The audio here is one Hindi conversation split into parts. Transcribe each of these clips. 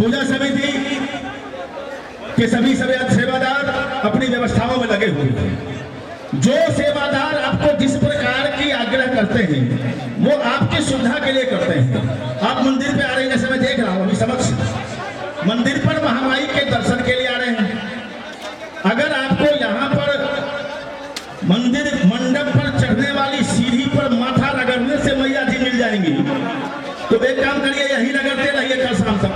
पूजा समिति के सभी सेवादार अपनी व्यवस्थाओं में लगे हुए हैं। जो सेवादार आपको जिस प्रकार की आग्रह करते हैं वो आपकी सुविधा के लिए करते हैं। आप मंदिर पे आ रहे हैं, जैसे मैं देख रहा हूं अभी समक्ष मंदिर पर महामाई के दर्शन के लिए आ रहे हैं। अगर आपको यहाँ पर मंदिर मंडप पर चढ़ने वाली सीढ़ी पर माथा रगड़ने से मैया जी मिल जाएंगी तो एक काम करिए, यही रगड़ते रहिए कल शाम तक।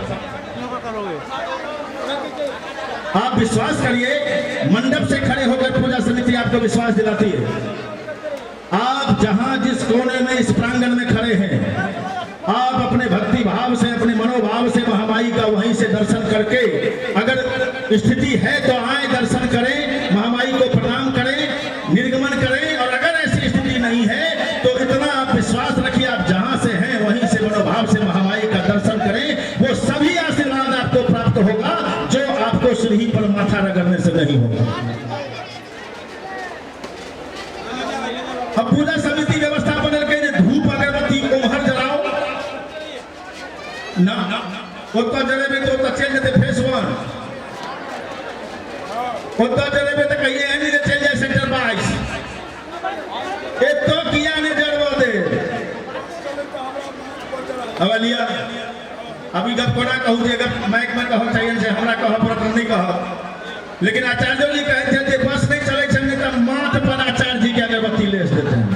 आप विश्वास करिए, मंडप से खड़े होकर पूजा समिति आपको विश्वास दिलाती है। आप जहां जिस कोने में इस प्रांगण में खड़े हैं, आप अपने भक्ति भाव से, अपने मनोभाव से महामाई का वहीं से दर्शन करके, अगर स्थिति है तो आए दर्शन करें, महामाई को प्रणाम करें, निर्गमन करें। और अगर ऐसी स्थिति नहीं है तो इतना आप विश्वास रखिए, आप जहां से हैं वहीं से मनोभाव से महामाई का दर्शन करें। वो सभी आशीर्वाद आपको प्राप्त होगा जो आपको सीढ़ी पर माथा रगड़ने से नहीं होगा। अब पूजा समिति व्यवस्था बदल के धूप अगरबत्ती कुम्हर जलाओ ना, उतना जले में तो चल जाते फेस 1, उतना जले में तो कहिए नहीं चल जाए सेक्टर 22 तो किया ने जड़वा दे। अब लिया अभी गप कोना कहूँ जे गप माइक में कहल चाहिए से हमरा कह पर नहीं कह, लेकिन आचार्य जी कहते थे बस नहीं चले चलने का माथ पर आचार्य जी के अगरबत्ती ले देते हैं।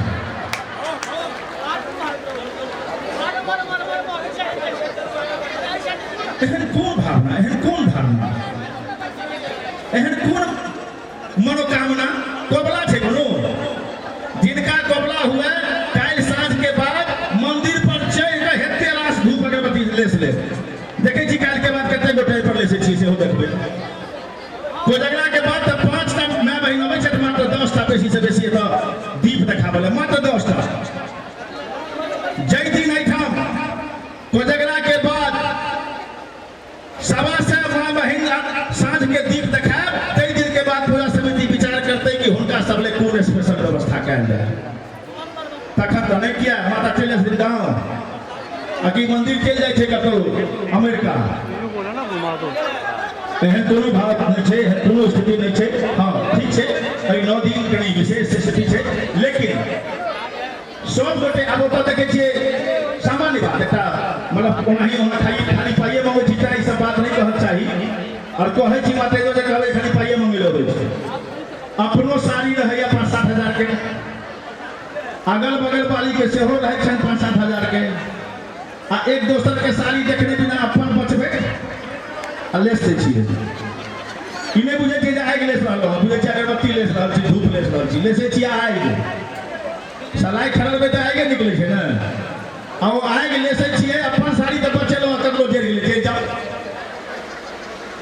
एहन कौन भावना, एहन कौन धारणा, एहन कौन मनोकामना कोबला छे कोनो जिनका कोबला हुआ काल साँझ के बाद मंदिर पर चढ़ के हेते रास धूप अगरबत्ती ले देखे छी। काल के बाद कते गोटे पर ले छी से हो देखबे कोजगरा के बाद तब 5 टा मैं बहिन अबै छै मात्र 10 टा बेसी से बेसी तो दीप देखाबले मात्र 10 टा। जय दिन एठाम कोजगरा के बाद 1.25 माँ बहिन साँझ के दीप देखाब, कई दिन के बाद पूजा समिति विचार करते कि हुनका सबले कोन स्पेशल व्यवस्था कैल जाए। तखन तो नहीं किया, माता चल जाए गाँव आकि मंदिर चल जाए कतौ अमेरिका, एहन कोनो भाव नहीं है, एहन कोनो स्थिति नहीं है। हाँ ठीक है, 9 दिन कहीं विशेष स्थिति है, लेकिन सब गोटे अब ओतऽ देखे छियै सामान्य बात एकटा मतलब ओनाही होना खाली पाइए मंगे छी ई सब बात नहीं कहल चाहिए। और कहे छी माते जो कहबै खाली पाइए मंगे लेबै छै, अपनो साड़ी रहैया 5-7 हजार के, अगल बगल वाली के सेहो रहै छन 5-7 हजार के, आ एक दोसर के साड़ी देखने बिना अपन बचबे आ लेस दै छियै। ई नहीं बुझे छै जे आगि लेस रहल हो, बुझे छै अगरबत्ती लेस रहल छी, धूप लेस रहल छी, लेसे छियै आगि। सलाई खरदबै तऽ आगे निकले छै ने, आ वो आगि लेसे छियै अपन साड़ी तऽ बचेलो ककरो जरि गेलै चलि जाओ।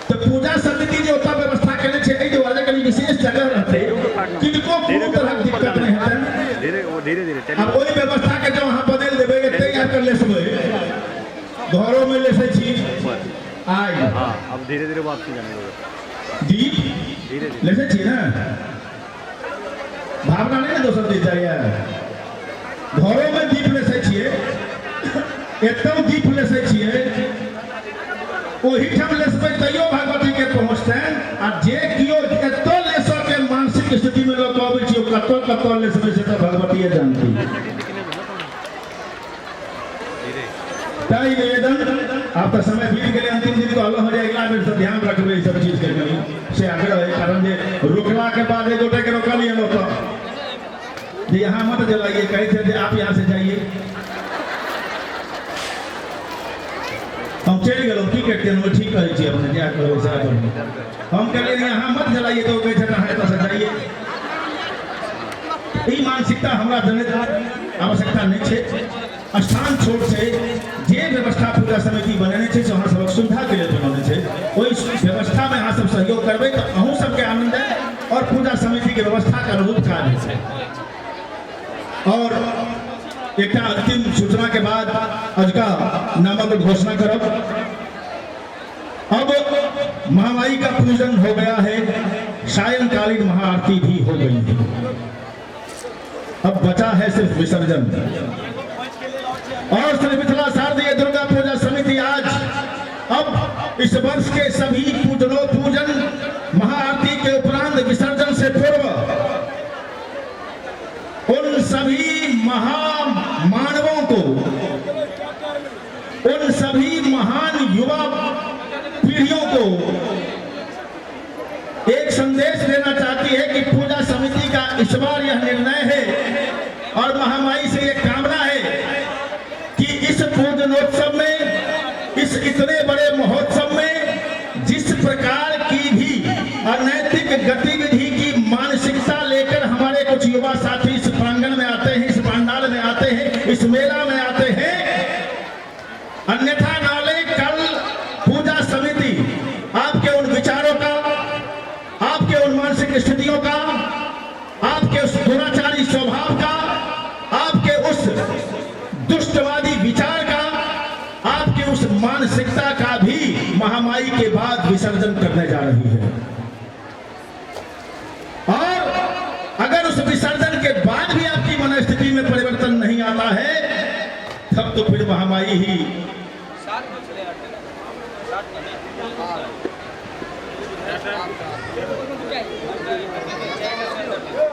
तो पूजा समिति जो ओतऽ व्यवस्था केने छै एहि दुआरे कनी विशेष जगह रहतै, किनको कोनो तरहक दिक्कत नहीं हेतै। धीरे अब ओहि व्यवस्था के जो अहाँ बदल देबै एतै आकर लेसबै, घरों में लेसे छी आगि। हां अब धीरे-धीरे वापसी जाने होगा, दीप धीरे-धीरे लेसे छी ना, भावना नहीं ना दोसर दी चाहिए। घरों में दीप लेसे छियै, एतौ दीप लेसे छियै, ओही ठाम लेसबै तैयो भगवती के पहुँचतै। आ जे कियो एतौ लेसऽ के मानसिक स्थिति में लोग कहबै छी कतौ लेसबै से तऽ भगवतीये जानती। ताई निवेदन आप तो समय बीत गए, अंतिम दिन कहलो हो अगला बेर से ध्यान रखबै सब चीज के कनी से आग्रह है। कारण जे रोकला के बाद एक गोटे के रोकलिए लोग जे यहाँ मत जलाइए, कहे थे आप यहाँ से जाइए, हम चल गए की करते हैं ठीक कहे छी अपने क्या करो से हम कह यहाँ मत जलाइए तो कहे एतऽ से जाइए। ई मानसिकता हमरा जनैत आवश्यकता नहीं है। स्थान छोट से जे व्यवस्था पूजा समिति बनेने छै से अहाँ सबक सुविधा के लिए बनेने छै, ओहि व्यवस्था में अहाँ सब सहयोग करबै तो अहूँ सबके आनंद है और पूजा समिति के व्यवस्था के अनुरूप कार्य है। और एक अंतिम सूचना के बाद अजका नामक घोषणा करब। अब महामाई का पूजन हो गया है, सायंकालीन महाआरती भी हो गई है, अब बचा है सिर्फ विसर्जन। और श्री मिथिला शारदीय दुर्गा पूजा समिति आज अब इस वर्ष के सभी पूजन महाआरती के उपरांत विसर्जन से पूर्व उन सभी महामानवों को, उन सभी महान युवा पीढ़ियों को एक संदेश देना चाहती है कि पूजा समिति का इस बार यह निर्णय है और महामाई से यह कामना है कि इस पूजनोत्सव में, इस इतने बड़े महोत्सव में जिस प्रकार की भी अनैतिक गतिविधि की मानसिकता लेकर हमारे कुछ युवा साथी इस प्रांगण में आते हैं, इस पंडाल में आते हैं, इस मेला में आते हैं, अन्यथा नाले कल पूजा समिति आपके उन विचारों का, आपके उन मानसिक स्थितियों का, आपके उस दुराचारी स्वभाव का, आपके उस दुष्टवादी विचार का, आपके उस मानसिकता का भी महामाई के बाद विसर्जन करने जा रही है। और अगर उस विसर्जन के बाद भी आपकी मनस्थिति में परिवर्तन नहीं आता है, तब तो फिर महामाई ही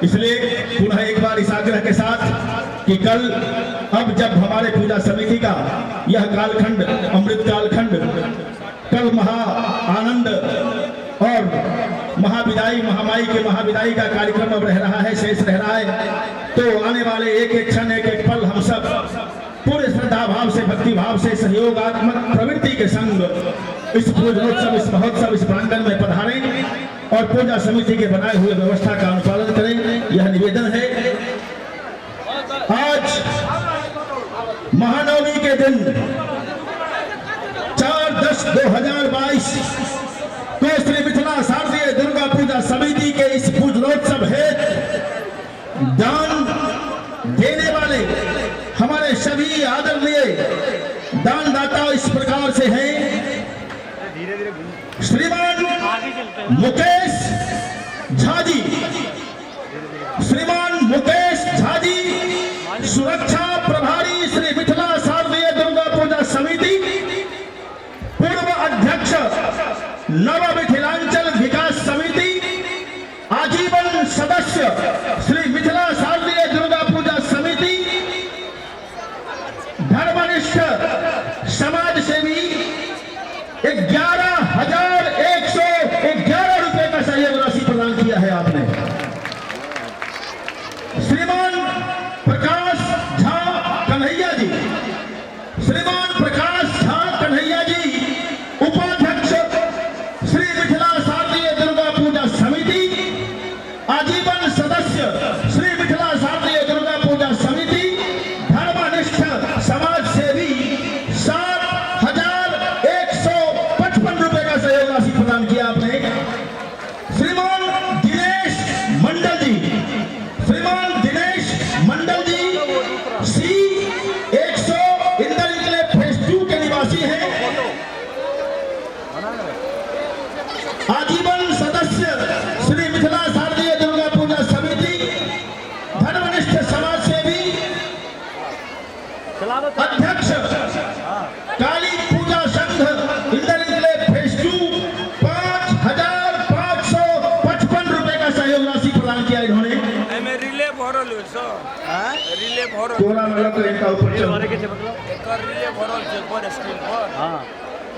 इसलिए पुनः एक बार इस आग्रह के साथ कि कल अब जब हमारे पूजा समिति का यह कालखंड, अमृत कालखंड, कल महा आनंद और महाविदाई, महामाई के महाविदाई का कार्यक्रम अब रह रहा है, शेष रह रहा है, तो आने वाले एक एक क्षण, एक एक पल हम सब पूरे श्रद्धा भाव से, भक्ति भाव से, सहयोगात्मक प्रवृत्ति के संग इस पूजनोत्सव, इस महोत्सव, इस प्रांगण में पधारें और पूजा समिति के बनाए हुए व्यवस्था का अनुपालन करें। यह निवेदन है। आज महानवमी के दिन 4/10/2022 को श्री मिथिला शारदीय दुर्गा पूजा समिति के इस पूजनोत्सव है दान देने वाले हमारे सभी आदरणीय दानदाता इस प्रकार से हैं। श्रीमान मुकेश झा जी, श्रीमान मुकेश झा जी, सुरक्षा प्रभारी श्री मिथिला शारदीय दुर्गा पूजा समिति, पूर्व अध्यक्ष नव मिथिलांचल विकास समिति, आजीवन सदस्य श्री मिथिला शारदीय दुर्गा पूजा समिति, धर्मनिष्ठ समाज सेवी 11,111 रुपए का सहयोग राशि प्रदान किया है आपने। श्रीमान प्रकाश झा कन्हैया जी, श्रीमान प्रकाश झा कन्हैया जी, उपाध्यक्ष श्री मिथिला शारदीय दुर्गा पूजा समिति, आजीवन सदस्य श्री मिथिला शारदीय दुर्गा पूजा समिति, धर्मनिष्ठ समाज सेवी 7,155 रुपए का सहयोग राशि प्रदान किया आपने। श्रीमान दिनेश मंडल जी, श्रीमान दिनेश मंडल जी C100 इंदर इंकलेव फेज 2 के निवासी हैं, आजीवन सदस्य श्री मिथिला शारदीय दुर्गा पूजा समिति, धर्मनिष्ठ समाज सेवी, अध्यक्ष काली पूजा संघ इंदर इंकलेव फेज 2, 5,555 रुपए का सहयोग राशि प्रदान किया इन्होंने। रिले भरल है सर, रिले भरल कोरा मतलब इनका ऊपर चल एकर रिले भरल छै पर स्क्रीन पर। हां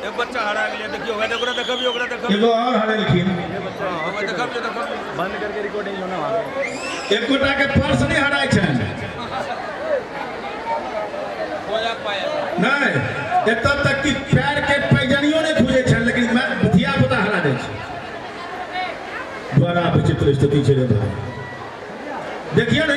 एक बच्चा हरा गेलै, देखियो ओकरा देखबियो, ओकरा देखबियो, एगो और हरे लिखिन, हम देखबियो बंद करके रिकॉर्डिंग होना वहां एक गोटा के पर्स नहीं हराय छै होया पाया नहीं, एतऽ तक कि पैर के पैजनियो नहीं खुजे छै, लेकिन मैं धिया पुता हरा दै छै। बड़ा विचित्र स्थिति छै रे भाई, देखिए ना।